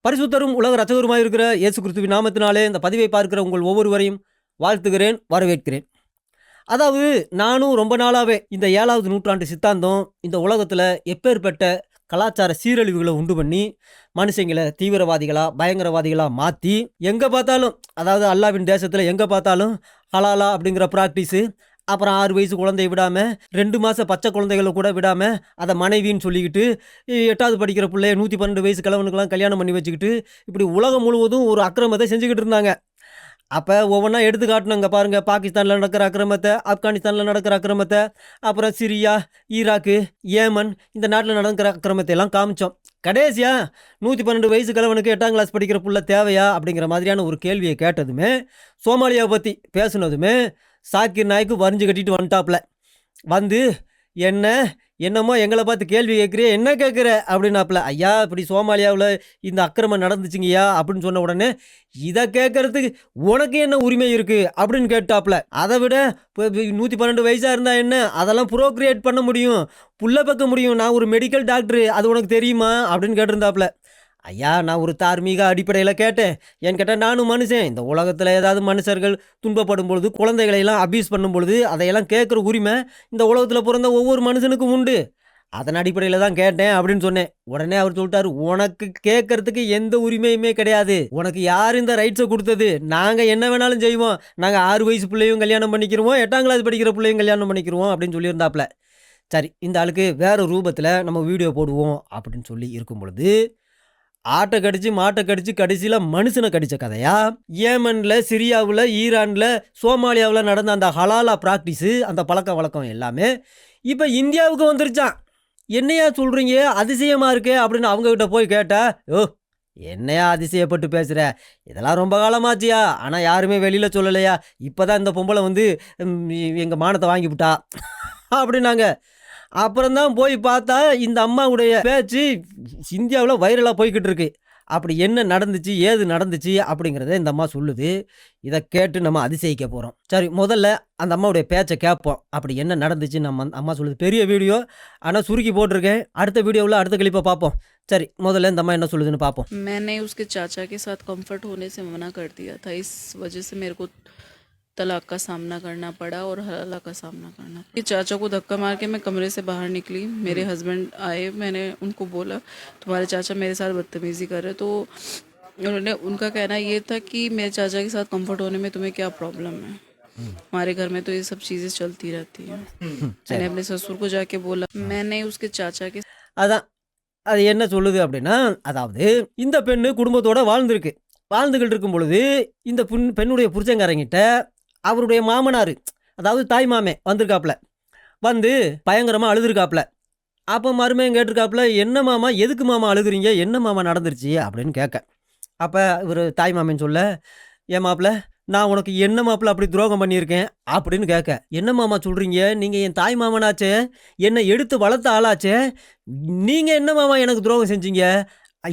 பரிசுத்தரும் உலக இரட்சகருமாய் இருக்கிற இயேசு கிறிஸ்துவின் நாமத்தினாலே இந்த பதிவை பார்க்கிற உங்கள் ஒவ்வொருவரையும் வாழ்த்துகிறேன், வரவேற்கிறேன். அதாவது நானும் ரொம்ப நாளாவே இந்த 7வது நூற்றாண்டு சித்தாந்தம் இந்த உலகத்துல எப்பேற்பட்ட கலாச்சார சீரழிவுகளை உண்டு பண்ணி மனுஷங்களை தீவிரவாதிகளா பயங்கரவாதிகளா மாற்றி எங்கே பார்த்தாலும், அதாவது அல்லாவின் தேசத்தில் எங்கே பார்த்தாலும் ஹலாலா அப்படிங்கிற ப்ராக்டிஸு, அப்புறம் 6 வயசு குழந்தைய விடாமல் 2 மாத பச்சை குழந்தைகளை கூட விடாமல் அதை மனைவின்னு சொல்லிக்கிட்டு 8வது படிக்கிற பிள்ளைய 112 வயசு கிழவனுக்கெல்லாம் கல்யாணம் பண்ணி வச்சுக்கிட்டு இப்படி உலகம் முழுவதும் ஒரு அக்கிரமத்தை செஞ்சுக்கிட்டு இருந்தாங்க. அப்போ ஒவ்வொன்றா எடுத்து காட்டணுங்க. பாருங்கள், பாகிஸ்தானில் நடக்கிற அக்கிரமத்தை, ஆப்கானிஸ்தானில் நடக்கிற அக்கிரமத்தை, அப்புறம் சிரியா, ஈராக்கு, ஏமன் இந்த நாட்டில் நடக்கிற அக்கிரமத்தை எல்லாம் காமிச்சோம். கடைசியாக 112 வயசு கிழவனுக்கு 8ஆம் கிளாஸ் படிக்கிற புள்ள தேவையா அப்படிங்கிற மாதிரியான ஒரு கேள்வியை கேட்டதுமே, சோமாலியாவை பற்றி பேசுனதுமே சாக்கிர் நாய்க்கு வரிஞ்சு கட்டிட்டு வந்துட்டாப்புல. வந்து என்னமோ எங்களை பார்த்து கேள்வி கேட்குறிய, என்ன கேட்குற அப்படின்னாப்புல. ஐயா, இப்படி சோமாலியாவில் இந்த அக்கிரமம் நடந்துச்சுங்கய்யா அப்படின்னு சொன்ன உடனே, இதை கேட்கறதுக்கு உனக்கு என்ன உரிமை இருக்குது அப்படின்னு கேட்டாப்புல. அதை விட இப்போ 112 வயசாக இருந்தால் என்ன, அதெல்லாம் ப்ரோக்ரியேட் பண்ண முடியும், புள்ள பக்க முடியும், நான் ஒரு மெடிக்கல் டாக்டரு, அது உனக்கு தெரியுமா அப்படின்னு கேட்டிருந்தாப்புல. ஐயா, நான் ஒரு தார்மீக அடிப்படையில் கேட்டேன். ஏன்னு கேட்டால் நானும் மனுஷன். இந்த உலகத்தில் ஏதாவது மனுஷர்கள் துன்பப்படும் பொழுது, குழந்தைகளையெல்லாம் அபியூஸ் பண்ணும் பொழுது அதையெல்லாம் கேட்குற உரிமை இந்த உலகத்தில் பிறந்த ஒவ்வொரு மனுஷனுக்கும் உண்டு. அதன் அடிப்படையில் தான் கேட்டேன் அப்படின்னு சொன்னேன். உடனே அவர் சொல்லிட்டாரு, உனக்கு கேட்கறதுக்கு எந்த உரிமையுமே கிடையாது, உனக்கு யார் இந்த ரைட்ஸை கொடுத்தது, நாங்கள் என்ன வேணாலும் செய்வோம், நாங்கள் 6 வயசு பிள்ளையும் கல்யாணம் பண்ணிக்கிறோம், 8ஆம் கிளாஸ் படிக்கிற பிள்ளையும் கல்யாணம் பண்ணிக்கிறோம் அப்படின்னு சொல்லியிருந்தாப்புல. சரி, இந்த ஆளுக்கு வேறு ரூபத்தில் நம்ம வீடியோ போடுவோம் அப்படின்னு சொல்லி இருக்கும் பொழுது, ஆட்டை கடிச்சு மாட்டை கடிச்சு கடைசியில் மனுஷனை கடித்த கதையா, ஏமனில், சிரியாவில், ஈரானில், சோமாலியாவில் நடந்த அந்த ஹலாலா ப்ராக்டிஸு, அந்த பழக்க வழக்கம் எல்லாமே இப்போ இந்தியாவுக்கு வந்துருச்சான். என்னையா சொல்கிறீங்க, அதிசயமாக இருக்கே அப்படின்னு அவங்கக்கிட்ட போய் கேட்டா, ஓ என்னையா அதிசயப்பட்டு பேசுகிற, இதெல்லாம் ரொம்ப காலமாச்சியா, ஆனால் யாருமே வெளியில் சொல்லலையா, இப்போ தான் இந்த பொம்பளை வந்து எங்கள் மானத்தை வாங்கிவிட்டா அப்படின்னாங்க. அப்புறம்தான் போய் பார்த்தா இந்த அம்மாவுடைய பேச்சு இந்தியாவில் வைரலாக போய்கிட்டு இருக்கு. அப்படி என்ன நடந்துச்சு, ஏது நடந்துச்சு அப்படிங்கிறத இந்த அம்மா சொல்லுது. இதை கேட்டு நம்ம அதிசயிக்க போகிறோம். சரி, முதல்ல அந்த அம்மாவுடைய பேச்சை கேட்போம். அப்படி என்ன நடந்துச்சு நம்ம அம்மா சொல்லுது. பெரிய வீடியோ, ஆனால் சுருக்கி போட்டிருக்கேன். அடுத்த வீடியோவில் அடுத்த கிளிப்பை பார்ப்போம். சரி, முதல்ல இந்த அம்மா என்ன சொல்லுதுன்னு பார்ப்போம். मैंने उसके चाचा के साथ कंफर्ट होने से मना कर दिया था, इस वजह से मेरे को तलाक का सामना करना पड़ा और हलाला का सामना करना पड़ा। कि चाचा को धक्का मार के मैं कमरे से बाहर निकली, मेरे हस्बैंड आए, मैंने उनको बोला तुम्हारे चाचा मेरे साथ बदतमीज़ी कर रहे, तो उनका कहना ये था कि मेरे चाचा के साथ कंफर्ट होने में तुम्हें क्या प्रॉब्लम है, हमारे घर में तो ये सब चीज़ें चलती रहती हैं। मैंने अपने ससुर को जाके बोला, मैंने उसके चाचा के அதான் அது என்ன சொல்லுது அப்படின்னா, அதாவது இந்த பெண்ணு குடும்பத்தோட வாழ்ந்துகிட்டு இருக்கும் பொழுது இந்த பெண்ணுடைய புருஷங்காரங்கிட்ட அவருடைய மாமனார், அதாவது தாய் மாமே வந்திருக்காப்புல. வந்து பயங்கரமாக அழுதுருக்காப்புல. அப்போ மருமையும் கேட்டிருக்காப்புல, என்ன மாமா, எதுக்கு மாமா அழுகுறீங்க, என்ன மாமா நடந்துருச்சு அப்படின்னு கேட்க. அப்போ இவர் தாய் மாமன் சொல்ல, ஏன் மாப்பிள்ள, நான் உனக்கு என்ன மாப்பிள்ள அப்படி துரோகம் பண்ணியிருக்கேன் அப்படின்னு கேட்க. என்ன மாமா சொல்கிறீங்க, நீங்கள் என் தாய் மாமனாச்சே, என்னை எடுத்து வளர்த்த ஆளாச்சே, நீங்கள் என்ன மாமா எனக்கு துரோகம் செஞ்சீங்க,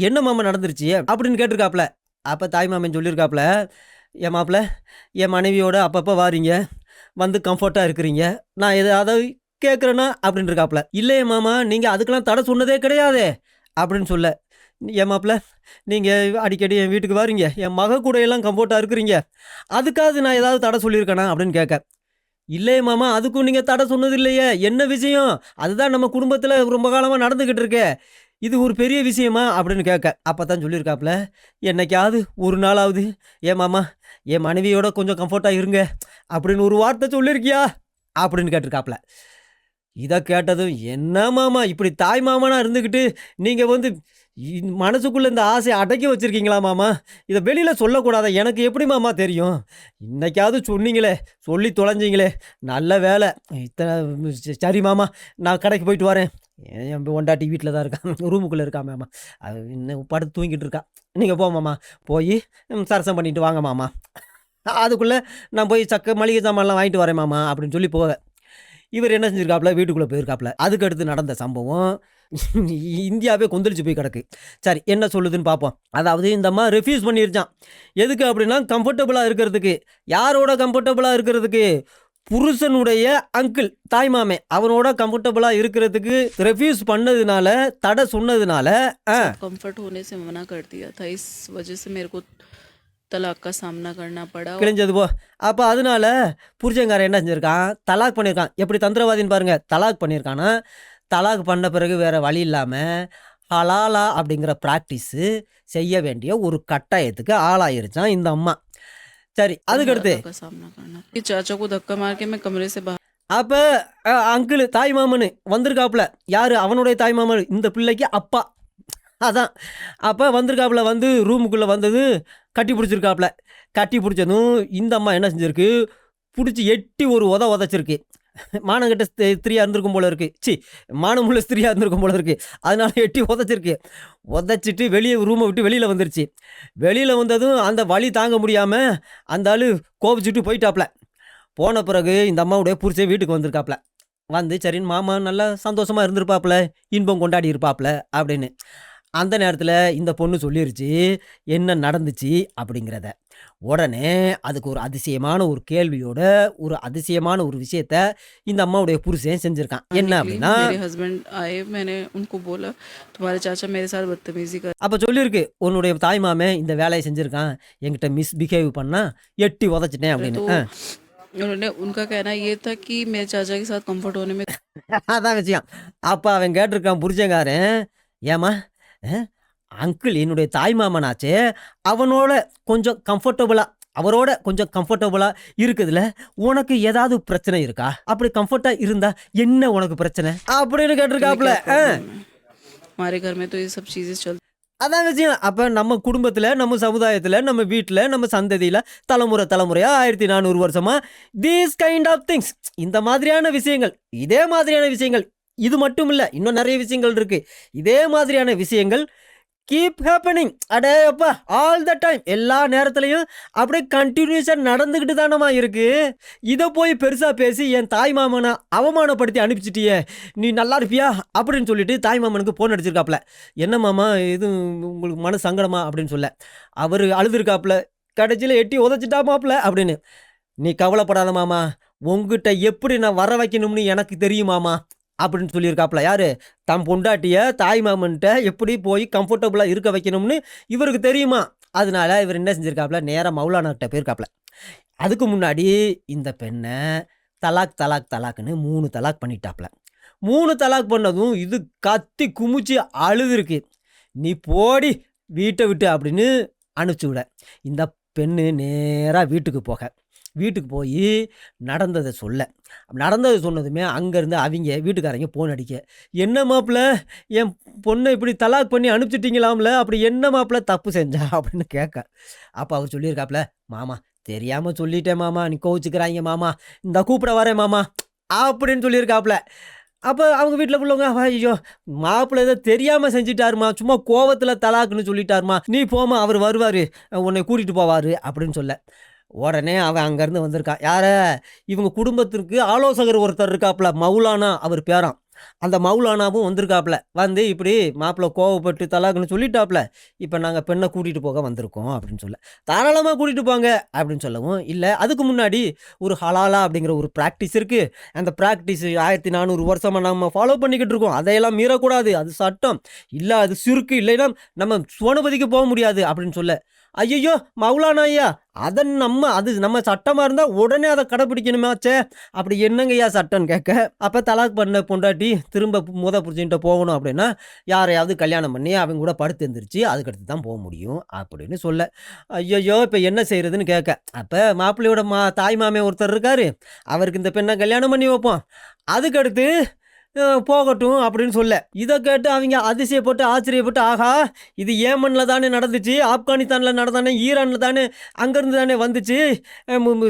என்ன மாமா நடந்துருச்சு அப்படின்னு கேட்டிருக்காப்புல. அப்போ தாய் மாமன் சொல்லியிருக்காப்புல, என் மாப்பிள்ள, என் மனைவியோட அப்பப்போ வாரீங்க, வந்து கம்ஃபர்ட்டாக இருக்கிறீங்க, நான் எதாவது கேட்குறேன்னா அப்படின்னு இருக்காப்புல. இல்லையே மாமா, நீங்கள் அதுக்கெல்லாம் தடை சொன்னதே கிடையாது அப்படின்னு சொல்ல. என் மாப்பிள்ள, நீங்கள் அடிக்கடி என் வீட்டுக்கு வாரீங்க, என் மக கூட எல்லாம் கம்ஃபர்ட்டாக இருக்கிறீங்க, அதுக்காவது நான் ஏதாவது தடை சொல்லியிருக்கேனா அப்படின்னு கேட்க. இல்லையே மாமா, அதுக்கும் நீங்கள் தடை சொன்னது இல்லையே, என்ன விஷயம், அதுதான் நம்ம குடும்பத்தில் ரொம்ப காலமாக நடந்துக்கிட்டு இருக்கே, இது ஒரு பெரிய விஷயமா அப்படின்னு கேட்க. அப்போ தான் சொல்லியிருக்காப்புல, என்னைக்காவது ஒரு நாளாவது ஏன் மாமா என் மனைவியோட கொஞ்சம் கம்ஃபர்ட்டாக இருங்க அப்படின்னு ஒரு வார்த்தை சொல்லியிருக்கியா அப்படின்னு கேட்டிருக்காப்புல. இதை கேட்டதும், என்ன மாமா இப்படி தாய் மாமனாக இருந்துக்கிட்டு நீங்கள் வந்து மனசுக்குள்ளே இந்த ஆசையை அடக்கி வச்சுருக்கீங்களா மாமா, இதை வெளியில் சொல்லக்கூடாத, எனக்கு எப்படி மாமா தெரியும், இன்னைக்காவது சொன்னீங்களே, சொல்லி தொலைஞ்சிங்களே, நல்ல வேலை. சரி மாமா, நான் கடைக்கு போயிட்டு வரேன், என் பொண்டாட்டி வீட்டில் தான் இருக்கான், ரூமுக்குள்ளே இருக்கா மாமா, அது இன்னும் படுத்து தூங்கிட்டு இருக்கா, நீங்கள் போமாம்மா, போய் சரசம் பண்ணிட்டு வாங்க மாமா, அதுக்குள்ளே நான் போய் மளிகை சாமான்லாம் வாங்கிட்டு வரேன் மாமா அப்படின்னு சொல்லி போக. இவர் என்ன செஞ்சுருக்காப்புல, வீட்டுக்குள்ளே போயிருக்காப்புல. அதுக்கடுத்து நடந்த சம்பவம் இந்தியாவே கொந்தளிச்சு போய் கிடக்கு. சரி, என்ன சொல்லுதுன்னு பார்ப்போம். அதாவது இந்த அம்மா ரெஃப்யூஸ் பண்ணிருச்சான். எதுக்கு அப்படின்னா, கம்ஃபர்டபுளாக இருக்கிறதுக்கு. யாரோட கம்ஃபர்டபுளாக இருக்கிறதுக்கு, புருஷனுடைய அங்கிள் தாய்மாமே அவனோட கம்ஃபர்டபுளாக இருக்கிறதுக்கு ரெஃப்யூஸ் பண்ணதுனால, தடை சொன்னதுனால कंफर्ट होने से मना कर दिया था, इस वजह से मेरे को तलाक का सामना करना पड़ा। கிழிஞ்சது போ. அப்போ அதனால புருஷன்காரன் என்ன செஞ்சுருக்கான், தலாக் பண்ணியிருக்கான். எப்படி தந்திரவாதின்னு பாருங்க, தலாக் பண்ணியிருக்கானா. தலாக் பண்ண பிறகு வேற வழி இல்லாமல் ஹலாலா அப்படிங்கிற ப்ராக்டிஸு செய்ய வேண்டிய ஒரு கட்டாயத்துக்கு ஆளாயிருச்சான் இந்த அம்மா. சரி, அதுக்கடுத்து का सामना करना कि चाचा को धक्का मार के मैं कमरे से बाहर அப்போ அங்கிள் தாய்மாமனு வந்திருக்காப்புல. யார்? அவனுடைய தாய்மாமன், இந்த பிள்ளைக்கு அப்பா. அதான் அப்போ வந்திருக்காப்புல. வந்து ரூமுக்குள்ளே வந்தது கட்டி பிடிச்சிருக்காப்புல. கட்டி பிடிச்சதும் இந்த அம்மா என்ன செஞ்சிருக்கு, பிடிச்சி எட்டி ஒரு உதச்சிருக்கு. மானங்கிட்ட ஸ்திரியாக இருந்திருக்கும் போல இருக்கு. மானமுள்ள ஸ்திரியாக இருந்திருக்கும் போல இருக்கு. அதனால எட்டி உதச்சிருக்கு. உதச்சிட்டு வெளியே ரூமை விட்டு வெளியில் வந்துருச்சு. வெளியில் வந்ததும் அந்த வலி தாங்க முடியாமல் அந்த ஆள் கோபிச்சுட்டு போயிட்டாப்புல. போன பிறகு இந்த அம்மாவுடைய புருஷன் வீட்டுக்கு வந்திருக்காப்புல. வந்து சரின்னு மாமா நல்லா சந்தோஷமாக இருந்திருப்பாப்புல, இன்பம் கொண்டாடி இருப்பாப்புல அப்படின்னு. அந்த நேரத்தில் இந்த பொண்ணு சொல்லிருச்சு என்ன நடந்துச்சு அப்படிங்கிறத. உடனே அதுக்கு ஒரு அதிசயமான ஒரு கேள்வியோட ஒரு அதிசயமான ஒரு விஷயத்த இந்த அம்மாவுடைய புருஷன் செஞ்சிருக்கான். என்ன निकली। அப்படின்னா, मेरे हस्बैंड आए, मैंने उनको बोला तुम्हारे चाचा मेरे साथ बदतमीजी कर அப்போ சொல்லியிருக்கு உன்னுடைய தாய்மாமே இந்த வேலையை செஞ்சுருக்கான், என்கிட்ட மிஸ்பிஹேவ் பண்ணா எட்டி உதச்சிட்டேன் रहे। அப்படின்னு. तो उन्होंने उनका कहना ये था कि मेरे चाचा के साथ कंफर्ट होने में அதான் விஷயம். அப்போ அவன் கேட்டிருக்கான் புருஷன்காரன், ஏம்மா அங்கிள் என்னுடைய தாய்மாமனாச்சே, அவனோட கொஞ்சம் கம்ஃபர்டபுளாக அவரோட கொஞ்சம் கம்ஃபர்டபுளாக இருக்குதுல, உனக்கு ஏதாவது பிரச்சனை இருக்கா? அப்படி கம்ஃபர்ட்டாக இருந்தா என்ன உனக்கு பிரச்சனை அப்படின்னு तुम्हें கேட்டிருக்காப்புல. क्या प्रॉब्लम है? हमारे घर में तो ये सब चीजें चलती அதான் விஷயம். அப்போ நம்ம குடும்பத்தில், நம்ம சமுதாயத்தில், நம்ம வீட்டில், நம்ம சந்ததியில் தலைமுறையாக 1400 வருஷமாக தீஸ் கைண்ட் ஆஃப் திங்ஸ், இந்த மாதிரியான விஷயங்கள், இதே மாதிரியான விஷயங்கள், இது மட்டும் இல்லை, இன்னும் நிறைய விஷயங்கள் இருக்குது. இதே மாதிரியான விஷயங்கள் கீப் ஹேப்பனிங். அடே அப்பா, ஆல் த டைம், எல்லா நேரத்துலையும் அப்படியே கண்டினியூஸாக நடந்துக்கிட்டு தானம்மா இருக்குது. இதை போய் பெருசாக பேசி என் தாய் மாமனை அவமானப்படுத்தி அனுப்பிச்சிட்டியே, நீ நல்லா இருப்பியா அப்படின்னு சொல்லிட்டு தாய் மாமனுக்கு ஃபோன் அடிச்சிருக்காப்புல. என்ன மாமா இது உங்களுக்கு மன சங்கடமா அப்படின்னு சொல்ல, அவர் அழுதுருக்காப்புல. கடைசியில் எட்டி உதச்சிட்டாமாப்புல அப்படின்னு. நீ கவலைப்படாத மாமா, உங்ககிட்ட எப்படி நான் வர வைக்கணும்னு எனக்கு தெரியுமாமா அப்படின்னு சொல்லியிருக்காப்புல. யாரு? தம் பொண்டாட்டிய தாய் மாமன்ட்ட எப்படி போய் கம்ஃபர்டபுளாக இருக்க வைக்கணும்னு இவருக்கு தெரியுமா. அதனால இவர் என்ன செஞ்சிருக்காப்புல, நேராக மௌலானாக்கிட்ட போயிருக்காப்புல. அதுக்கு முன்னாடி இந்த பெண்ணை தலாக் தலாக் தலாக்னு 3 தலாக் பண்ணிட்டாப்புல. 3 தலாக் பண்ணதும் இது கத்தி குமிச்சு அழுதுருக்கு. நீ போடி வீட்டை விட்டு அப்படின்னு அனுப்பிச்சி விட. இந்த பெண்ணு நேராக வீட்டுக்கு போய் நடந்ததை சொன்னதுமே அங்கேருந்து அவங்க வீட்டுக்காரங்க ஃபோன் அடிக்க, என்ன மாப்பிள்ள என் பொண்ணை இப்படி தலாக் பண்ணி அனுப்பிச்சிட்டிங்களாம்ல, அப்படி என்ன மாப்பிள்ள தப்பு செஞ்சா அப்படின்னு கேட்க. அப்போ அவர் சொல்லியிருக்காப்புல, மாமா தெரியாமல் சொல்லிட்டேன் மாமா, நீ கோவிச்சுக்கிறாங்க மாமா, இந்த கூப்பிட வரேன் மாமா அப்படின்னு சொல்லியிருக்காப்புல. அப்போ அவங்க வீட்டில் உள்ளவங்க, ஐயோ மாப்பிள்ளை ஏதோ தெரியாமல் செஞ்சிட்டாருமா, சும்மா கோவத்தில் தலாக்குன்னு சொல்லிட்டாருமா, நீ போமா அவர் வருவார் உன்னை கூட்டிகிட்டு போவார் அப்படின்னு சொல்ல. உடனே அவன் அங்கேருந்து வந்திருக்கான். யார? இவங்க குடும்பத்திற்கு ஆலோசகர் ஒருத்தர் இருக்காப்புல, மௌலானா அவர் பேரான். அந்த மௌலானாவும் வந்திருக்காப்புல. வந்து இப்படி மாப்பிள்ளை கோவப்பட்டு தலாக்குன்னு சொல்லிட்டாப்புல, இப்போ நாங்கள் பெண்ணை கூட்டிகிட்டு போக வந்திருக்கோம் அப்படின்னு சொல்ல. தாராளமாக கூட்டிகிட்டு போங்க அப்படின்னு சொல்லவும், இல்லை அதுக்கு முன்னாடி ஒரு ஹலாலா அப்படிங்கிற ஒரு ப்ராக்டிஸ் இருக்குது, அந்த ப்ராக்டிஸ் 1400 வருஷமாக நம்ம ஃபாலோ பண்ணிக்கிட்டு இருக்கோம், அதையெல்லாம் மீறக்கூடாது, அது சட்டம் இல்லை, அது சுருக்கு, இல்லைன்னா நம்ம சுவனபதிக்கு போக முடியாது அப்படின்னு சொல்ல. ஐயோ மௌலானா ஐயா, அது நம்ம சட்டமாக இருந்தால் உடனே அதை கடைப்பிடிக்கணுமாச்சே, அப்படி என்னங்கய்யா சட்டம்னு கேட்க. அப்போ தலாக் பண்ண பொண்டாட்டி திரும்ப புருஷன்கிட்ட போகணும் அப்படின்னா யாரையாவது கல்யாணம் பண்ணி அவங்க கூட படுத்து எழுந்திரிச்சு அதுக்கடுத்து தான் போக முடியும் அப்படின்னு சொல்ல. ஐயோ இப்போ என்ன செய்யறதுன்னு கேட்க. அப்போ மாப்பிள்ளையோட தாய் மாமே ஒருத்தர் இருக்காரு, அவருக்கு இந்த பெண்ணை கல்யாணம் பண்ணி வைப்போம், அதுக்கடுத்து போகட்டும் அப்படின்னு சொல்ல. இதை கேட்டு அவங்க அதிசயப்பட்டு ஆச்சரியப்பட்டு, ஆகா இது ஏமனில் தானே நடந்துச்சு, ஆப்கானிஸ்தானில் நடந்தானே, ஈரானில் தானே, அங்கேருந்து தானே வந்துச்சு,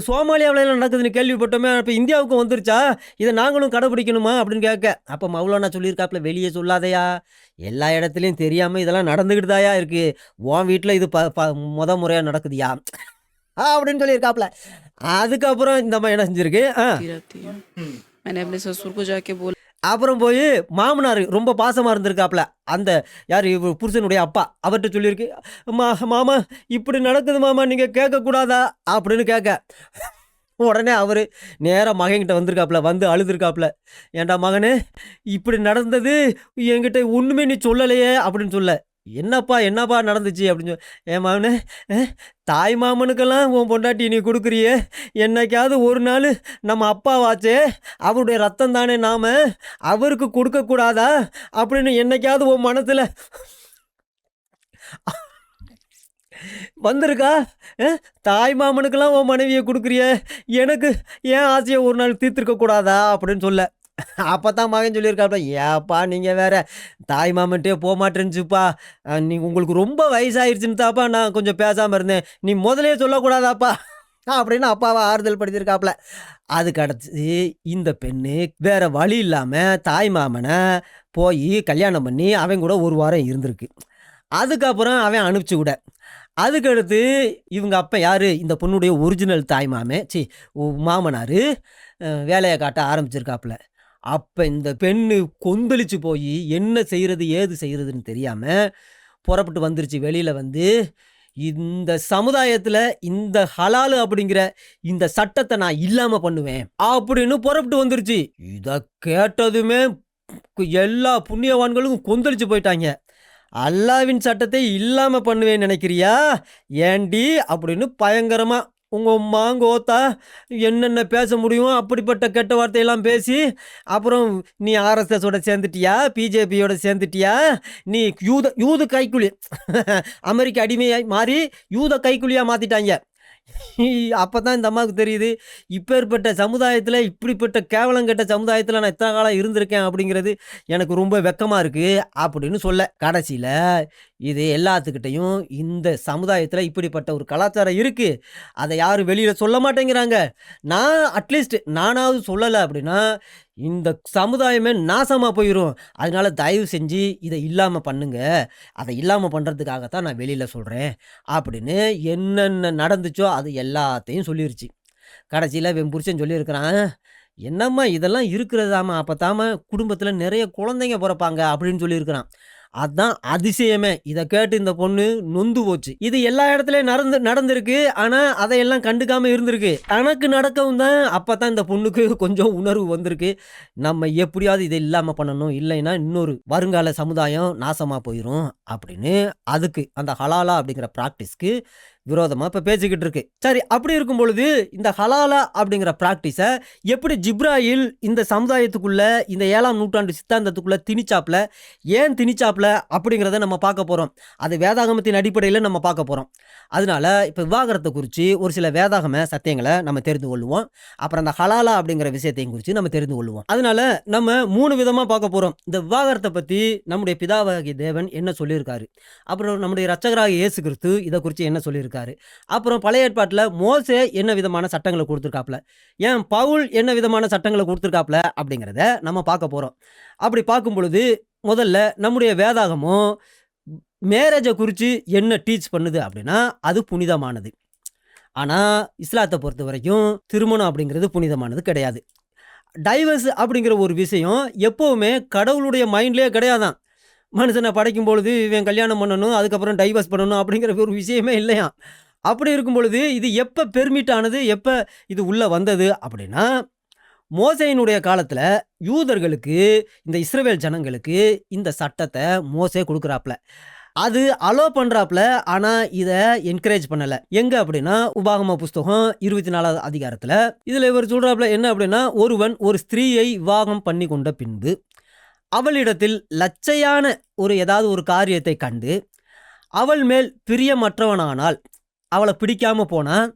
சோமாலியாவில் நடக்குதுன்னு கேள்விப்பட்டோமே, இப்போ இந்தியாவுக்கும் வந்துருச்சா, இதை நாங்களும் கடைப்பிடிக்கணுமா அப்படின்னு கேட்க. அப்போ மௌலானா சொல்லியிருக்காப்புல, வெளியே சொல்லாதையா, எல்லா இடத்துலையும் தெரியாமல் இதெல்லாம் நடந்துக்கிட்டு தாயா இருக்குது, உன் வீட்டில் இது முறையாக நடக்குதுயா அப்படின்னு சொல்லியிருக்காப்புல. அதுக்கப்புறம் இந்த மாதிரி என்ன செஞ்சிருக்கு, रहती है। मैंने अपने ससुर को जाके बोला அப்புறம் போய் மாமனார் ரொம்ப பாசமாக இருந்திருக்காப்புல, அந்த யார் இவர் புருஷனுடைய அப்பா, அவர்கிட்ட சொல்லியிருக்கு, மாமா இப்படி நடக்குது மாமா, நீங்கள் கேட்கக்கூடாதா அப்படின்னு கேட்க. உடனே அவர் நேராக மகன்கிட்ட வந்திருக்காப்புல, வந்து அழுதுருக்காப்புல, ஏன்டா மகனே இப்படி நடந்தது என்கிட்ட ஒன்றுமே நீ சொல்லலையே அப்படின்னு சொல்ல. என்னப்பா என்னப்பா நடந்துச்சு அப்படின்னு என் மகனே, தாய் மாமனுக்கெல்லாம் உன் பொண்டாட்டி நீ கொடுக்குறியே, என்னைக்காவது ஒரு நாள் நம்ம அப்பாவாச்சே, அவருடைய ரத்தம் தானே நாம, அவருக்கு கொடுக்கக்கூடாதா அப்படின்னு என்னைக்காவது உன் மனசில் வந்திருக்கா? தாய் மாமனுக்கெல்லாம் உன் மனைவியை கொடுக்குறிய, எனக்கு ஏன் ஆசையை ஒரு நாள் தீர்த்திருக்க கூடாதா அப்படின்னு சொல்ல. அப்போ தான் மகன் சொல்லியிருக்காப்புல, ஏப்பா நீங்கள் வேற தாய் மாமன்ட்டே போக மாட்டேன்னுச்சுப்பா, உங்களுக்கு ரொம்ப வயசாயிருச்சுன்னு தாப்பா நான் கொஞ்சம் பேசாமல் இருந்தேன், நீ முதலே சொல்லக்கூடாதாப்பா அப்படின்னு அப்பாவை ஆறுதல் படுத்தியிருக்காப்புல. அதுக்கு அடுத்து இந்த பெண்ணு வேற வழி இல்லாமல் தாய் மாமனை போய் கல்யாணம் பண்ணி அவன் கூட ஒரு வாரம் இருந்திருக்கு. அதுக்கப்புறம் அவன் அனுப்பிச்சு விட. அதுக்கடுத்து இவங்க அப்பா யார், இந்த பொண்ணுடைய ஒரிஜினல் தாய் மாமனார் வேலையை காட்ட ஆரம்பிச்சிருக்காப்புல. அப்போ இந்த பெண்ணு கொந்தளிச்சு போய் என்ன செய்கிறது ஏது செய்கிறதுன்னு தெரியாமல் புறப்பட்டு வந்துருச்சு. வெளியில் வந்து இந்த சமுதாயத்தில் இந்த ஹலாலு அப்படிங்கிற இந்த சட்டத்தை நான் இல்லாமல் பண்ணுவேன் அப்படின்னு புறப்பட்டு வந்துருச்சு. இதை கேட்டதுமே எல்லா புண்ணியவான்களும் கொந்தளிச்சு போயிட்டாங்க. அல்லாவின் சட்டத்தை இல்லாமல் பண்ணுவேன்னு நினைக்கிறியா ஏண்டி அப்படின்னு பயங்கரமாக உங்கள் மாங்கோத்தா என்னென்ன பேச முடியும் அப்படிப்பட்ட கெட்ட வார்த்தையெல்லாம் பேசி, அப்புறம் நீ ஆர்எஸ்எஸோட சேர்ந்துட்டியா, பிஜேபியோட சேர்ந்துட்டியா, நீ யூத கைக்குலி அமெரிக்க அடிமையாய் மாறி யூத கைக்குலியாக மாற்றிட்டாங்க. அப்போ தான் இந்த அம்மாவுக்கு தெரியுது, இப்பேற்பட்ட சமுதாயத்தில், இப்படிப்பட்ட கேவலங்கெட்ட சமுதாயத்தில் நான் எத்தனை காலம் இருந்திருக்கேன் அப்படிங்கிறது எனக்கு ரொம்ப வெக்கமாக இருக்குது அப்படின்னு சொல்ல. கடைசியில் இது எல்லாத்துக்கிட்டையும் இந்த சமுதாயத்தில் இப்படிப்பட்ட ஒரு கலாச்சாரம் இருக்குது, அதை யாரும் வெளியில் சொல்ல மாட்டேங்கிறாங்க. நான் அட்லீஸ்ட் நானாவது சொல்லலை அப்படின்னா இந்த சமுதாயமே நாசமாக போயிடும். அதனால தயவு செஞ்சு இதை இல்லாமல் பண்ணுங்க, அதை இல்லாமல் பண்ணுறதுக்காகத்தான் நான் வெளியில் சொல்கிறேன் அப்படின்னு என்னென்ன நடந்துச்சோ அது எல்லாத்தையும் சொல்லிருச்சு. கடைசியில் என் புருஷன் சொல்லியிருக்கிறான், என்னம்மா இதெல்லாம் இருக்கிறதாம்மா, அப்போத்தாம குடும்பத்தில் நிறைய குழந்தைங்க பிறப்பாங்க அப்படின்னு சொல்லியிருக்கிறான். அதான் அதிசயமே. இதை கேட்டு இந்த பொண்ணு நொந்து போச்சு. இது எல்லா இடத்துலையும் நடந்திருக்கு, ஆனால் அதையெல்லாம் கண்டுக்காமல் இருந்திருக்கு. தனக்கு நடக்கவும் தான் அப்போ தான் இந்த பொண்ணுக்கு கொஞ்சம் உணர்வு வந்திருக்கு, நம்ம எப்படியாவது இதை இல்லாமல் பண்ணணும், இல்லைன்னா இன்னொரு வருங்கால சமுதாயம் நாசமாக போயிடும் அப்படின்னு. அதுக்கு அந்த ஹலாலா அப்படிங்கிற ப்ராக்டிஸ்க்கு விரோதமாக இப்போ பேசிக்கிட்டு இருக்கு. சரி, அப்படி இருக்கும் பொழுது இந்த ஹலாலா அப்படிங்கிற ப்ராக்டிஸை எப்படி ஜிப்ராயில் இந்த சமுதாயத்துக்குள்ள இந்த 7ஆம் நூற்றாண்டு சித்தாந்தத்துக்குள்ள திணிச்சாப்ல, ஏன் திணிச்சாப்ல அப்படிங்கிறத நம்ம பார்க்க போகிறோம். அது வேதாகமத்தின் அடிப்படையில் நம்ம பார்க்க போகிறோம். அதனால இப்போ விவாகரத்தை குறித்து ஒரு சில வேதாகம சத்தியங்களை நம்ம தெரிந்து கொள்வோம். அப்புறம் அந்த ஹலாலா அப்படிங்கிற விஷயத்தையும் குறித்து நம்ம தெரிந்து கொள்வோம். அதனால நம்ம 3 விதமாக பார்க்க போகிறோம். இந்த விவாகரத்தை பற்றி நம்முடைய பிதாவாகிய தேவன் என்ன சொல்லியிருக்காரு, அப்புறம் நம்முடைய இரட்சகராகிய இயேசு கிறிஸ்து இதை குறித்து என்ன சொல்லியிருக்காரு, அப்புறம் பழைய ஏற்பாட்டில் மோசே என்ன விதமான சட்டங்களை கொடுத்துருக்காப்ல, ஏன் பவுல் என்ன விதமான சட்டங்களை கொடுத்துருக்காப்ல அப்படிங்கிறத நம்ம பார்க்க போகிறோம். அப்படி பார்க்கும் பொழுது முதல்ல நம்முடைய வேதாகமும் மேரேஜை குறித்து என்ன டீச் பண்ணுது அப்படின்னா அது புனிதமானது. ஆனால் இஸ்லாத்தை பொறுத்த வரைக்கும் திருமணம் அப்படிங்கிறது புனிதமானது கிடையாது. டைவர்ஸ் அப்படிங்கிற ஒரு விஷயம் எப்போவுமே கடவுளுடைய மைண்ட்லேயே கிடையாதான். மனுஷனை படைக்கும் பொழுது இவன் கல்யாணம் பண்ணணும், அதுக்கப்புறம் டைவர்ஸ் பண்ணணும் அப்படிங்கிற ஒரு விஷயமே இல்லையா. அப்படி இருக்கும் பொழுது இது எப்போ பெர்மிட் ஆனது, எப்போ இது உள்ளே வந்தது அப்படின்னா மோசேயினுடைய காலத்தில் யூதர்களுக்கு, இந்த இஸ்ரவேல் ஜனங்களுக்கு இந்த சட்டத்தை மோசே கொடுக்குறாப்புல. அது அலோ பண்ணுறாப்புல, ஆனால் இதை என்கரேஜ் பண்ணலை. எங்கே அப்படின்னா உபாகம புஸ்தகம் 24ஆவது அதிகாரத்தில் இதில் இவர் சொல்கிறாப்புல என்ன அப்படின்னா, ஒருவன் ஒரு ஸ்திரீயை விவாகம் பண்ணி கொண்ட பின்பு அவளிடத்தில் லச்சையான ஏதாவது ஒரு காரியத்தை கண்டு அவள் மேல் பிரியமற்றவனானால், அவளை பிடிக்காம போனான்,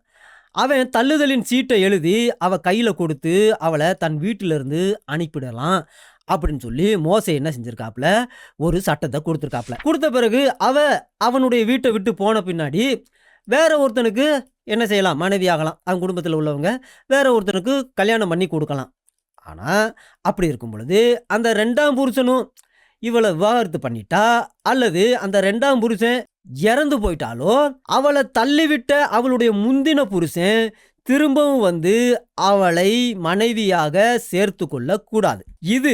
அவன் தள்ளுதலின் சீட்டை எழுதி அவ கையில் கொடுத்து அவளை தன் வீட்டிலிருந்து அனுப்பிடலாம் அப்படின்னு சொல்லி மோசே என்ன செஞ்சிருக்காப்புல, ஒரு சட்டத்தை கொடுத்துருக்காப்புல. கொடுத்த பிறகு அவனுடைய வீட்டை விட்டு போன பின்னாடி வேற ஒருத்தனுக்கு என்ன செய்யலாம், மனைவி ஆகலாம். அவன் குடும்பத்தில் உள்ளவங்க வேற ஒருத்தனுக்கு கல்யாணம் பண்ணி கொடுக்கலாம். ஆனால் அப்படி இருக்கும் பொழுது அந்த 2ஆம் புருஷனும் இவளை விவாகரத்து பண்ணிட்டா, அல்லது அந்த 2ஆம் புருஷன் இறந்து போயிட்டாலோ, அவளை தள்ளிவிட்ட அவளுடைய முந்தின புருஷன் திரும்பவும் வந்து அவளை மனைவியாக சேர்த்து கொள்ள கூடாது. இது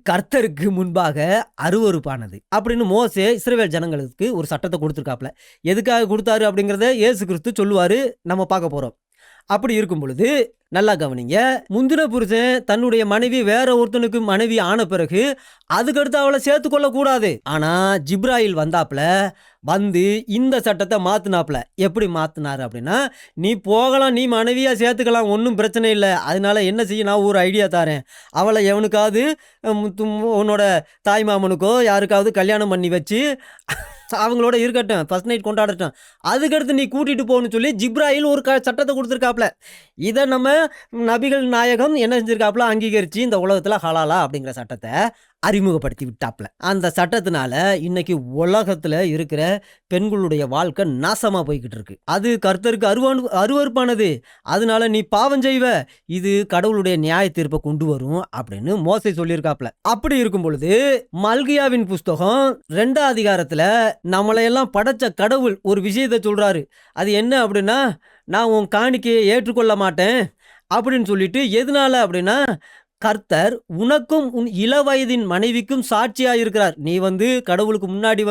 கர்த்தருக்கு முன்பாக அருவருப்பானது அப்படின்னு மோசே இஸ்ரவேல் ஜனங்களுக்கு ஒரு சட்டத்தை கொடுத்துருக்காப்புல. எதுக்காக கொடுத்தாரு அப்படிங்கிறத இயேசு கிறிஸ்து சொல்லுவாரு, நம்ம பார்க்க போறோம். அப்படி இருக்கும் பொழுது நல்லா கவனிங்க. முந்தின புருஷன் தன்னுடைய மனைவி வேற ஒருத்தனுக்கு மனைவி ஆன பிறகு அதுக்கடுத்து அவளை சேர்த்துக்கொள்ள கூடாது. ஆனா ஜிப்ராயில் வந்தாப்புல வந்து இந்த சட்டத்தை மாத்துனாப்புல. எப்படி மாத்துனாரு அப்படின்னா, நீ போகலாம், நீ மனைவியா சேர்த்துக்கலாம், ஒன்றும் பிரச்சனை இல்லை. அதனால என்ன செய்ய, நான் ஒரு ஐடியா தாரேன். அவளை எவனுக்காவது உன்னோட தாய் மாமனுக்கோ யாருக்காவது கல்யாணம் பண்ணி வச்சு அவங்களோட இருக்கட்டும், ஃபர்ஸ்ட் நைட் கொண்டாடட்டும், அதுக்கடுத்து நீ கூட்டிட்டு போகணும்னு சொல்லி ஜிப்ராயில் ஒரு சட்டத்தை கொடுத்துருக்காப்புல. இதை நம்ம நபிகள் நாயகம் என்ன செஞ்சிருக்காப்புல, அங்கீகரித்து இந்த உலகத்தில் ஹலாலா அப்படிங்கிற சட்டத்தை அறிமுகப்படுத்தி விட்டாப்புல. அந்த சட்டத்தினால இன்னைக்கு உலகத்தில் இருக்கிற பெண்களுடைய வாழ்க்கை நாசமாக போய்கிட்டு இருக்கு. அது கர்த்தருக்கு அருவருப்பானது. அதனால நீ பாவம் செய்வ, இது கடவுளுடைய நியாய தீர்ப்பை கொண்டு வரும் அப்படின்னு மோசே சொல்லியிருக்காப்புல. அப்படி இருக்கும் பொழுது மல்கியாவின் புஸ்தகம் 2ஆம் அதிகாரத்தில் நம்மளையெல்லாம் படைச்ச கடவுள் ஒரு விஷயத்தை சொல்றாரு. அது என்ன அப்படின்னா, நான் உன் காணிக்கையை ஏற்றுக்கொள்ள மாட்டேன் அப்படின்னு சொல்லிட்டு. எதனால அப்படின்னா, கர்த்தர் உனக்கும் உன் இளவயதின் மனைவிக்கும் சாட்சியா இருக்கிறார். நீ கடவுளுக்கு முன்னாடி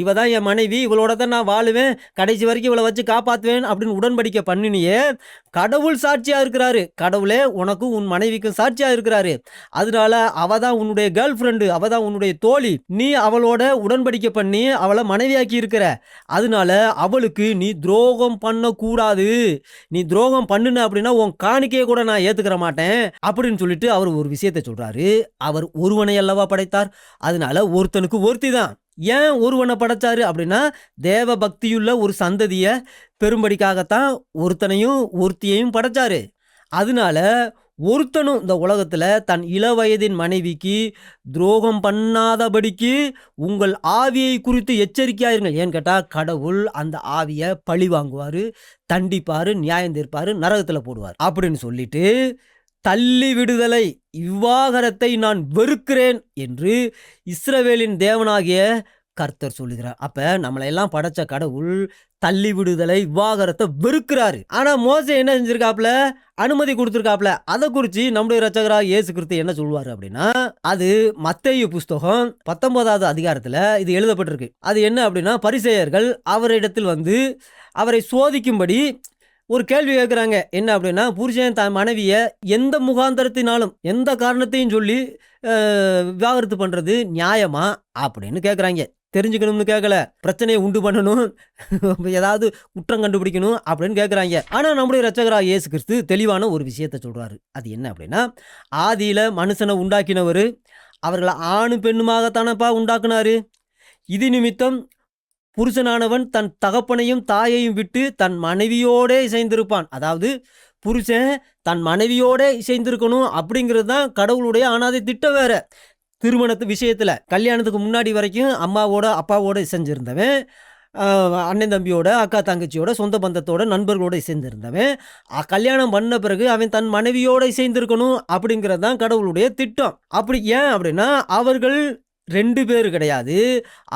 இவ தான் என் மனைவி, இவளோட தான் நான் வாழுவேன், கடைசி வரைக்கும் இவளை வச்சு காப்பாற்றுவேன் அப்படின்னு உடன்படிக்கை பண்ணினியே, கடவுள் சாட்சியா இருக்கிறாரு. கடவுளே உனக்கும் உன் மனைவிக்கும் சாட்சியா இருக்கிறாரு. அதனால அவ தான் உன்னுடைய கேர்ள் ஃப்ரெண்டு, அவ தான் உன்னுடைய தோழி. நீ அவளோட உடன்படிக்கை பண்ணி அவளை மனைவியாக்கி இருக்கிற. அதனால அவளுக்கு நீ துரோகம் பண்ணக்கூடாது. நீ துரோகம் பண்ணுன அப்படின்னா உன் காணிக்கையை கூட நான் ஏத்துக்கிற மாட்டேன் அப்படின்னு சொல்லிட்டு அவர் ஒரு விஷயத்தை சொல்றாரு. அவர் ஒருவனை அல்லவா படைத்தார், அதனால ஒருத்தனுக்கு ஒருத்தி தான். ஏன் ஒருவனை படைச்சாரு அப்படின்னா, தேவ பக்தியுள்ள ஒரு சந்ததியை பெரும்படிக்காகத்தான் ஒருத்தனையும் ஒருத்தியையும் படைச்சாரு. அதனால ஒருத்தனும் இந்த உலகத்துல தன் இளவயதின் மனைவிக்கு துரோகம் பண்ணாதபடிக்கு உங்கள் ஆவியை குறித்து எச்சரிக்கையாயிருங்கள். ஏன்னு கேட்டா, கடவுள் அந்த ஆவியை பழி வாங்குவாரு, தண்டிப்பாரு, நியாயம் தீர்ப்பாரு, நரகத்துல போடுவார் அப்படின்னு சொல்லிட்டு, தள்ளி விடுதலை, விவாகரத்தை நான் வெறுக்கிறேன் என்று இஸ்ரவேலின் தேவனாகிய கர்த்தர் சொல்லுகிறார். அப்ப நம்மளை எல்லாம் படைச்ச கடவுள் தள்ளி விடுதலை, விவாகரத்தை வெறுக்கிறாரு. ஆனா மோசே என்ன செஞ்சிருக்காப்ல, அனுமதி கொடுத்திருக்காப்ல. அதை குறித்து நம்முடைய இரட்சகராகிய இயேசு கிறிஸ்து என்ன சொல்வாரு அப்படின்னா, அது மத்தேயு புஸ்தகம் 19ஆவது அதிகாரத்துல இது எழுதப்பட்டிருக்கு. அது என்ன அப்படின்னா, பரிசேயர்கள் அவரிடத்தில் அவரை சோதிக்கும்படி ஒரு கேள்வி கேட்குறாங்க. என்ன அப்படின்னா, புருஷன் தன் மனைவியை எந்த முகாந்தரத்தினாலும் எந்த காரணத்தையும் சொல்லி விவாகரத்து பண்ணுறது நியாயமா அப்படின்னு கேட்குறாங்க. தெரிஞ்சுக்கணும்னு கேட்கல, பிரச்சனையை உண்டு பண்ணணும், ஏதாவது குற்றம் கண்டுபிடிக்கணும் அப்படின்னு கேட்குறாங்க. ஆனால் நம்முடைய இரட்சகராகிய இயேசு கிறிஸ்து தெளிவான ஒரு விஷயத்தை சொல்கிறாரு. அது என்ன அப்படின்னா, ஆதியில் மனுஷனை உண்டாக்கினவர் அவர்களை ஆணும் பெண்ணுமாகத்தானப்பா உண்டாக்குனாரு. இது நிமித்தம் புருஷனானவன் தன் தகப்பனையும் தாயையும் விட்டு தன் மனைவியோடே இசைந்திருப்பான். அதாவது புருஷன் தன் மனைவியோடே இசைந்திருக்கணும் அப்படிங்கிறது தான் கடவுளுடைய அனாதை திட்டம். வேற திருமணத்து விஷயத்தில் கல்யாணத்துக்கு முன்னாடி வரைக்கும் அம்மாவோட அப்பாவோட இசைஞ்சிருந்தவன், அண்ணன் தம்பியோட, அக்கா தங்கச்சியோட, சொந்த பந்தத்தோட, நண்பர்களோட இசைந்திருந்தவன், கல்யாணம் பண்ண பிறகு அவன் தன் மனைவியோட இசைந்திருக்கணும் அப்படிங்கிறது தான் கடவுளுடைய திட்டம். அப்படி ஏன் அப்படின்னா, அவர்கள் 2 பேர் கிடையாது,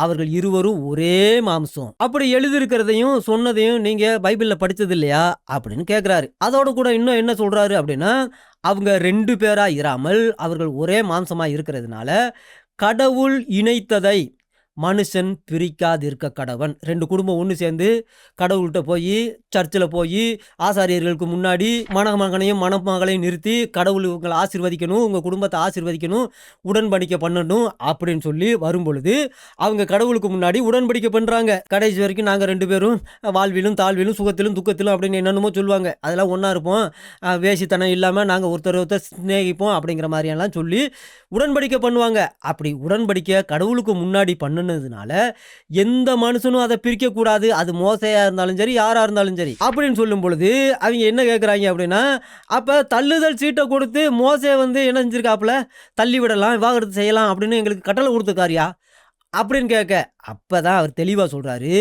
அவர்கள் இருவரும் ஒரே மாம்சம். அப்படி எழுதியிருக்கிறதையும் சொன்னதையும் நீங்க பைபிள்ல படிச்சது இல்லையா அப்படின்னு கேட்கிறாரு. அதோட கூட இன்னும் என்ன சொல்றாரு அப்படின்னா, அவங்க 2 பேரா இராமல் அவர்கள் ஒரே மாம்சமா இருக்கிறதுனால கடவுள் இணைத்ததை மனுஷன் பிரிக்காதிருக்க கடவன். 2 குடும்பம் ஒன்று சேர்ந்து கடவுள்கிட்ட போய் சர்ச்சில் போய் ஆசாரியர்களுக்கு முன்னாடி மணமகனையும் மணமகளையும் நிறுத்தி, கடவுள் உங்களை ஆசீர்வதிக்கணும், உங்கள் குடும்பத்தை ஆசீர்வதிக்கணும், உடன்படிக்கை பண்ணணும் அப்படின்னு சொல்லி வரும்பொழுது அவங்க கடவுளுக்கு முன்னாடி உடன்படிக்கை பண்ணுறாங்க. கடைசி வரைக்கும் நாங்கள் 2 பேரும் வாழ்விலும் தாழ்விலும் சுகத்திலும் துக்கத்திலும் அப்படின்னு என்னென்னமோ சொல்லுவாங்க. அதெல்லாம் ஒன்றா இருப்போம், வேசித்தனம் இல்லாமல் நாங்கள் ஒருத்தர் சிநேகிப்போம் அப்படிங்கிற மாதிரியெல்லாம் சொல்லி உடன்படிக்கை பண்ணுவாங்க. அப்படி உடன்படிக்கை கடவுளுக்கு முன்னாடி பண்ணுனதுனால எந்த மனுஷனும் அதை பிரிக்கக்கூடாது. அது மோசையா இருந்தாலும் சரி, யாரா இருந்தாலும் சரி அப்படின்னு சொல்லும் பொழுது அவங்க என்ன கேட்குறாங்க அப்படின்னா, அப்போ தள்ளுதல் சீட்டை கொடுத்து மோசே என்ன செஞ்சிருக்காப்புல, தள்ளி விடலாம், விவாகரத்து செய்யலாம் அப்படின்னு எங்களுக்கு கட்டளை கொடுத்துருக்காரியா அப்படின்னு கேட்க, அப்பதான் அவர் தெளிவாக சொல்றாரு,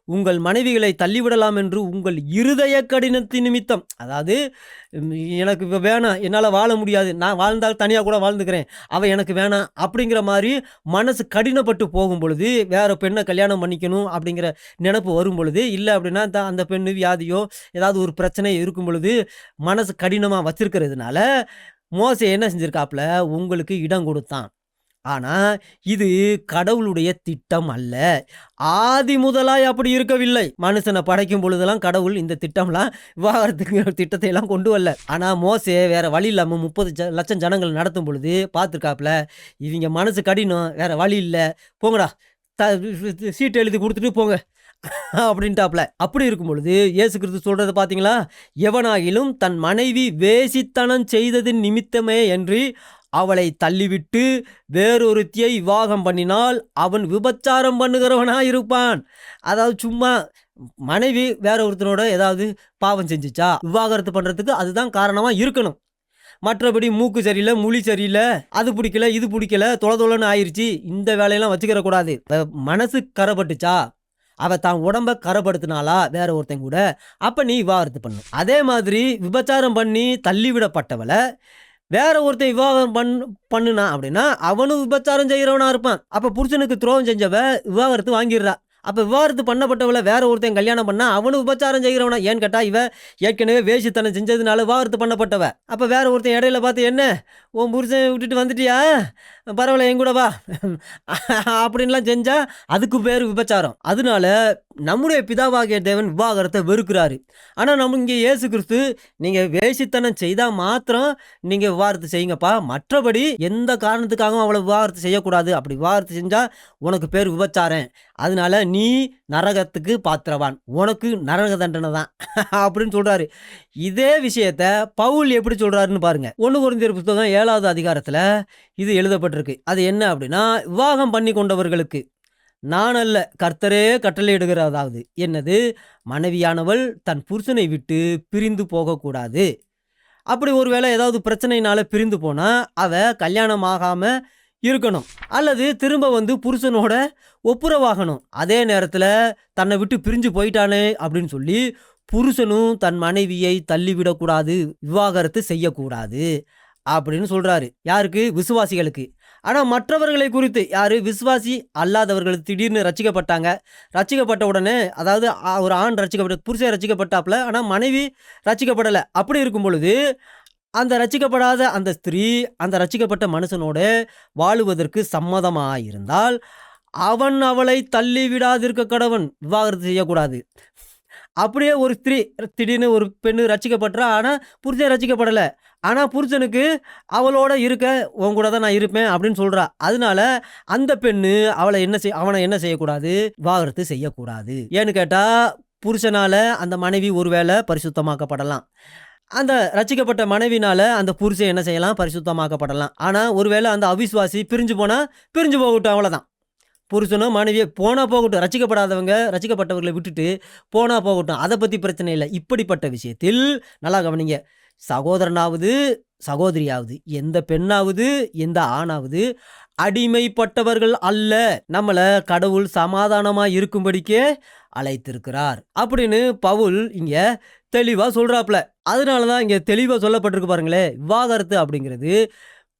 உங்கள் மனைவிகளை தள்ளிவிடலாம் என்று உங்கள் இருதய கடினத்தின் நிமித்தம். அதாவது எனக்கு இப்போ வேணாம், என்னால் வாழ முடியாது, நான் வாழ்ந்தால் தனியாக கூட வாழ்ந்துக்கிறேன், அவள் எனக்கு வேணாம் அப்படிங்கிற மாதிரி மனசு கடினப்பட்டு போகும் பொழுது, வேற பெண்ணை கல்யாணம் பண்ணிக்கணும் அப்படிங்கிற நினப்பு வரும் பொழுது, இல்லை அப்படின்னா அந்த பெண்ணு வியாதியோ ஏதாவது ஒரு பிரச்சனை இருக்கும் பொழுது மனசு கடினமாக வச்சிருக்கிறதுனால மோசே என்ன செஞ்சிருக்காப்புல, உங்களுக்கு இடம் கொடுத்தான். ஆனால் இது கடவுளுடைய திட்டம் அல்ல. ஆதி முதலாய் அப்படி இருக்கவில்லை. மனுஷனை படைக்கும் பொழுதெல்லாம் கடவுள் இந்த திட்டம்லாம் விவாகரத்துக்கு திட்டத்தை எல்லாம் கொண்டு வரல. ஆனால் மோசே வேற வழி இல்லாமல் 30 லட்சம் ஜனங்கள் நடத்தும் பொழுது பார்த்துருக்காப்புல, இவங்க மனசு கடினம், வேற வழி இல்லை, போங்கடா சீட்டு எழுதி கொடுத்துட்டு போங்க அப்படின்ட்டாப்ல. அப்படி இருக்கும் பொழுது இயேசு கிறிஸ்து சொல்றது பார்த்தீங்களா, எவனாகிலும் தன் மனைவி வேசித்தனம் செய்ததின் நிமித்தமே என்று அவளை தள்ளிவிட்டு வேறொருத்தியை விவாகம் பண்ணினால் அவன் விபச்சாரம் பண்ணுகிறவனா இருப்பான். அதாவது சும்மா மனைவி வேற ஒருத்தனோட ஏதாவது பாவம் செஞ்சுச்சா விவாகரத்து பண்ணுறதுக்கு அதுதான் காரணமாக இருக்கணும். மற்றபடி மூக்கு சரியில்லை, மொழி சரியில்லை, அது பிடிக்கல, இது பிடிக்கல, தொலைன்னு ஆயிடுச்சு, இந்த வேலையெல்லாம் வச்சுக்கிற கூடாது. மனசு கரைப்பட்டுச்சா, அவ தான் உடம்ப கரைப்படுத்தினாலா வேற ஒருத்தன் கூட, அப்ப நீ விவாகரத்து பண்ணு. அதே மாதிரி விபச்சாரம் பண்ணி தள்ளிவிடப்பட்டவளை வேற ஒருத்தன் விவாகம் பண்ணுனா அப்படின்னா அவனும் விபச்சாரம் செய்கிறவனா இருப்பான். அப்ப புருஷனுக்கு துரோகம் செஞ்சவ விவாகரத்து வாங்கிடுறா. அப்போ விவாகரத்து பண்ணப்பட்டவளை வேற ஒருத்தன் கல்யாணம் பண்ணா அவனும் விபச்சாரம் செய்கிறவனா. ஏன்னு கேட்டா இவ ஏற்கனவே வேசித்தனம் செஞ்சதுனால விவாகரத்து பண்ணப்பட்டவ. அப்போ வேற ஒருத்தன் இடையில பார்த்து, என்ன உன் புருஷன் விட்டுட்டு வந்துட்டியா, பரவாயில்ல என் கூட வா அப்படின்லாம் செஞ்சா அதுக்கு பேர் விபச்சாரம். அதனால நம்முடைய பிதாவாகிய தேவன் விவாகரத்தை வெறுக்கிறாரு. ஆனால் நம்ம இங்கே இயேசு கிறிஸ்து, நீங்கள் வேசித்தனம் செய்தால் மாத்திரம் நீங்கள் விவாகரத்து செய்யுங்கப்பா, மற்றபடி எந்த காரணத்துக்காகவும் அவளை விவாகரத்து செய்யக்கூடாது. அப்படி விவாகரத்து செஞ்சால் உனக்கு பேர் விபச்சாரம், அதனால நீ நரகத்துக்கு பாத்திரவான், உனக்கு நரக தண்டனை தான் அப்படின்னு சொல்கிறாரு. இதே விஷயத்த பவுல் எப்படி சொல்கிறாருன்னு பாருங்க. 1 கொரிந்தியர் புத்தகம் 7வது அதிகாரத்தில் இது எழுதப்பட்டிருக்கு. அது என்ன அப்படின்னா, விவாகம் பண்ணி கொண்டவர்களுக்கு நான் அல்ல கர்த்தரே கட்டளையிடுகிறதாவது என்னது, மனைவியானவள் தன் புருஷனை விட்டு பிரிந்து போகக்கூடாது. அப்படி ஒருவேளை ஏதாவது பிரச்சனையினால பிரிந்து போனா அவ கல்யாணம் ஆகாம இருக்கணும், அல்லது திரும்ப வந்து புருஷனோட ஒப்புரவாகணும். அதே நேரத்தில் தன்னை விட்டு பிரிஞ்சு போயிட்டானே அப்படின்னு சொல்லி புருஷனும் தன் மனைவியை தள்ளிவிடக்கூடாது, விவாகரத்து செய்யக்கூடாது அப்படின்னு சொல்றாரு. யாருக்கு? விசுவாசிகளுக்கு. ஆனால் மற்றவர்களை குறித்து, யாரு? விசுவாசி அல்லாதவர்கள் திடீர்னு ரட்சிக்கப்பட்டாங்க, ரட்சிக்கப்பட்ட உடனே, அதாவது ஒரு ஆண் ரட்சிக்கப்பட்ட, புருஷன் ரட்சிக்கப்பட்டாப்புல, ஆனால் மனைவி ரட்சிக்கப்படலை. அப்படி இருக்கும் பொழுது அந்த ரட்சிக்கப்படாத அந்த ஸ்திரீ அந்த ரட்சிக்கப்பட்ட மனுஷனோட வாழுவதற்கு சம்மதமாயிருந்தால் அவன் அவளை தள்ளி விடாதிருக்க கடவன், விவாகரத்து செய்யக்கூடாது. அப்படியே ஒரு ஸ்திரீ திடீர்னு ஒரு பெண்ணு ரட்சிக்கப்பட்டா, ஆனால் புருஷன் ரட்சிக்கப்படலை, ஆனால் புருஷனுக்கு அவளோட இருக்க உன் கூட தான் நான் இருப்பேன் அப்படின்னு சொல்கிறா. அதனால அந்த பெண்ணு அவனை என்ன செய்யக்கூடாது? விவாகரத்து செய்யக்கூடாது. ஏன்னு கேட்டால் புருஷனால் அந்த மனைவி ஒருவேளை பரிசுத்தமாக்கப்படலாம், அந்த ரட்சிக்கப்பட்ட மனைவினால அந்த புருஷன் என்ன செய்யலாம்? பரிசுத்தமாக்கப்படலாம். ஆனால் ஒருவேளை அந்த அவிசுவாசி பிரிஞ்சு போனால் பிரிஞ்சு போகட்டும், அவ்வளோதான். புருஷனும் மனைவியை போனால் போகட்டும், ரட்சிக்கப்படாதவங்க ரட்சிக்கப்பட்டவர்களை விட்டுட்டு போனால் போகட்டும், அதை பற்றி பிரச்சனை இல்லை. இப்படிப்பட்ட விஷயத்தில் நல்லா கவனிங்க, சகோதரனாவது சகோதரியாவது, எந்த பெண்ணாவது எந்த ஆணாவது அடிமைப்பட்டவர்கள் அல்ல, நம்மளை கடவுள் சமாதானமாக இருக்கும்படிக்கே அழைத்திருக்கிறார் அப்படின்னு பவுல் இங்கே தெளிவாக சொல்கிறாப்புல. அதனால தான் இங்கே தெளிவாக சொல்லப்பட்டிருக்கு பாருங்களேன், விவாகரத்து அப்படிங்கிறது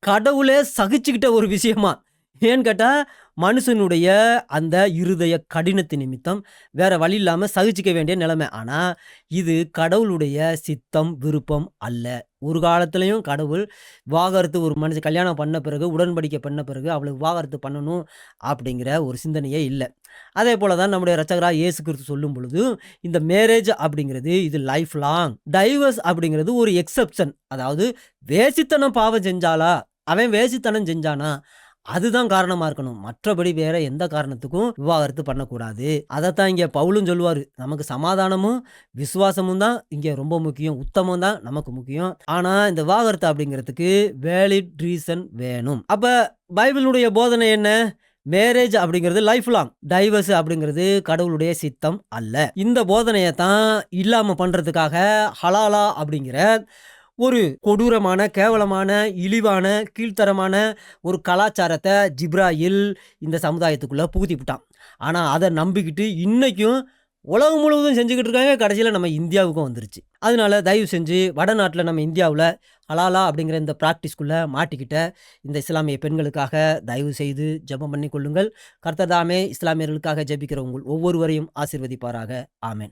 கடவுளே சகிச்சுக்கிட்ட ஒரு விஷயமா. ஏன்னு கேட்டால் மனுஷனுடைய அந்த இருதய கடினத்து நிமித்தம் வேற வழி இல்லாமல் சகிச்சிக்க வேண்டிய நிலைமை. ஆனால் இது கடவுளுடைய சித்தம், விருப்பம் அல்ல. ஒரு காலத்துலையும் கடவுள் விவாகரத்து, ஒரு மனுஷன் கல்யாணம் பண்ண பிறகு, உடன்படிக்கை பண்ண பிறகு அவளுக்கு விவாகரத்து பண்ணணும் அப்படிங்கிற ஒரு சிந்தனையே இல்லை. அதே போல தான் நம்முடைய இரட்சகராகிய இயேசு கிறிஸ்து சொல்லும் பொழுது இந்த மேரேஜ் அப்படிங்கிறது இது லைஃப் லாங். டைவர்ஸ் அப்படிங்கிறது ஒரு எக்ஸப்ஷன். அதாவது வேசித்தனம் பாவம் செஞ்சாலா, அவன் வேசித்தனம் செஞ்சானா அதுதான் காரணமாக இருக்கணும், மற்றபடி வேற எந்த காரணத்துக்கும் விவாகரத்து பண்ணக்கூடாது. அதைத்தான் இங்கே பவுலும் சொல்லுவார், நமக்கு சமாதானமும் விசுவாசமும் தான் இங்கே ரொம்ப முக்கியம், உத்தமம் தான் நமக்கு முக்கியம். ஆனால் இந்த விவாகரத்து அப்படிங்கிறதுக்கு வேலிட் ரீசன் வேணும். அப்போ பைபிளுடைய போதனை என்ன? மேரேஜ் அப்படிங்கிறது லைஃப் லாங், டைவர்ஸ் அப்படிங்கிறது கடவுளுடைய சித்தம் அல்ல. இந்த போதனையை தான் இல்லாமல் பண்ணுறதுக்காக ஹலாலா அப்படிங்கிற ஒரு கொடூரமான, கேவலமான, இழிவான, கீழ்த்தரமான ஒரு கலாச்சாரத்தை ஜிப்ராயில் இந்த சமுதாயத்துக்குள்ளே புகுத்தி விட்டான். ஆனால் அதை நம்பிக்கிட்டு இன்றைக்கும் உலகம் முழுவதும் செஞ்சுக்கிட்டு இருக்காங்க. கடைசியில் நம்ம இந்தியாவுக்கும் வந்துருச்சு. அதனால தயவு செஞ்சு வடநாட்டில் நம்ம இந்தியாவில் ஹலாலா அப்படிங்கிற இந்த ப்ராக்டிஸ்குள்ளே மாட்டிக்கிட்ட இந்த இஸ்லாமிய பெண்களுக்காக தயவு செய்து ஜெபம் பண்ணி கொள்ளுங்கள். கர்த்தர் தாமே இஸ்லாமியர்களுக்காக ஜெபிக்கிற உங்கள் ஒவ்வொருவரையும் ஆசீர்வதிப்பாராக. ஆமென்.